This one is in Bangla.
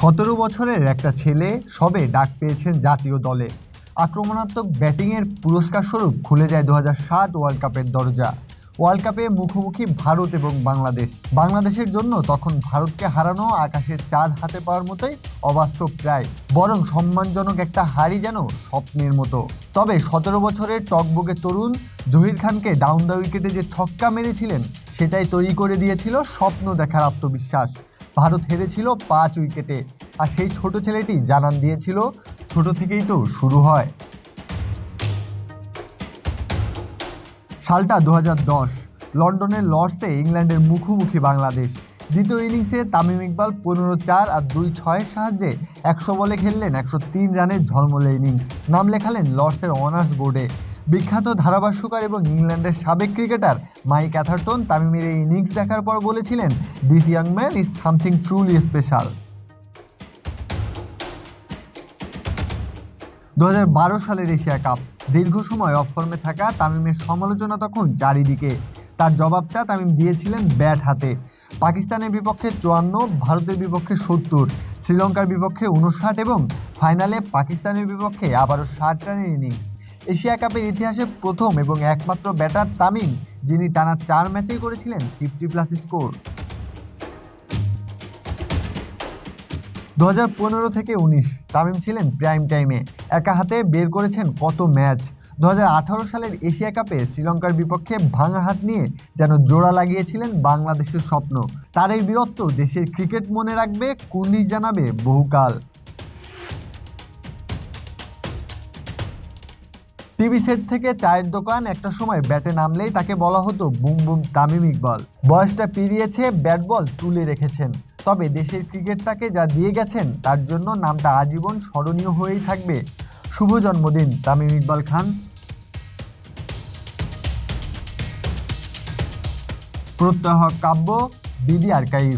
17 বছরের একটা ছেলে সবে ডাক পেয়েছেন জাতীয় দলে। আক্রমণাত্মক ব্যাটিংয়ের পুরস্কার স্বরূপ খুলে যায় 2007 ওয়ার্ল্ড কাপের দরজা। ওয়ার্ল্ড কাপে মুখোমুখি ভারত এবং বাংলাদেশের জন্য তখন ভারতকে হারানো আকাশের চাঁদ হাতে পাওয়ার মতোই অবাস্তব প্রায়, বরং সম্মানজনক একটা হারই যেন স্বপ্নের মতো। তবে 17 বছরের টকবকে তরুণ জহির খানকে ডাউন দ্য উইকেটে যে ছক্কা মেরেছিলেন সেটাই তৈরি করে দিয়েছিল স্বপ্ন দেখার আত্মবিশ্বাস। ভারত হেরেছিল 5 উইকেটে, আর সেই ছোট ছেলেটি জানান দিয়েছিল ছোট থেকেই তো শুরু হয়। সালটা 2010, লন্ডনের লর্ডসে ইংল্যান্ডের মুখোমুখি বাংলাদেশ। দ্বিতীয় ইনিংসে তামিম ইকবাল 15-4 আর 2-6-এর সাহায্যে 100 বলে খেললেন 103 রানের ঝলমলে ইনিংস। নাম লেখালেন লর্ডসের অনার্স বোর্ডে। বিখ্যাত ধারাভাষ্যকার এবং ইংল্যান্ডের সাবেক ক্রিকেটার মাইক অ্যাথারটন তামিমের এই ইনিংস দেখার পর বলেছিলেন, this young man is something truly special. 2012 সালের এশিয়া কাপ। দীর্ঘ সময় অফ ফর্মে থাকা তামিমের সমালোচনা তখন চারিদিকে। তার জবাবটা তামিম দিয়েছিলেন ব্যাট হাতে। পাকিস্তানের বিপক্ষে 54, ভারতের বিপক্ষে 70, শ্রীলঙ্কার বিপক্ষে 59 এবং ফাইনালে পাকিস্তানের বিপক্ষে আবারও 60 রানের ইনিংস। এশিয়া কাপের ইতিহাসে প্রথম এবং একমাত্র ব্যাটার তামিম যিনি টানা 4 ম্যাচেই করেছিলেন 50+ স্কোর। 2015 থেকে 19 তামিম ছিলেন প্রাইম টাইমে। একা হাতে বের করেছেন কত ম্যাচ। 2018 সালের এশিয়া কাপে শ্রীলঙ্কার বিপক্ষে ভাঙা হাত নিয়ে যেন জোড়া লাগিয়েছিলেন বাংলাদেশের স্বপ্ন। তার এই বীরত্ব দেশের ক্রিকেট মনে রাখবে, কুর্নিশ জানাবে বহুকাল। টিভি সেট থেকে চায়ের দোকান, একটা সময় ব্যাটে নামলেই তাকে বলা হতো বুম বুম তামিম ইকবাল। বয়সটা পেরিয়েছে, ব্যাট বল তুলে রেখেছেন। তবে দেশের ক্রিকেট তাকে যা দিয়ে গেছেন তার জন্য নামটা আজীবন স্মরণীয় হয়েই থাকবে। শুভ জন্মদিন তামিম ইকবাল খান। প্রত্যয় কাব্য, বিডি আর্কাইভ।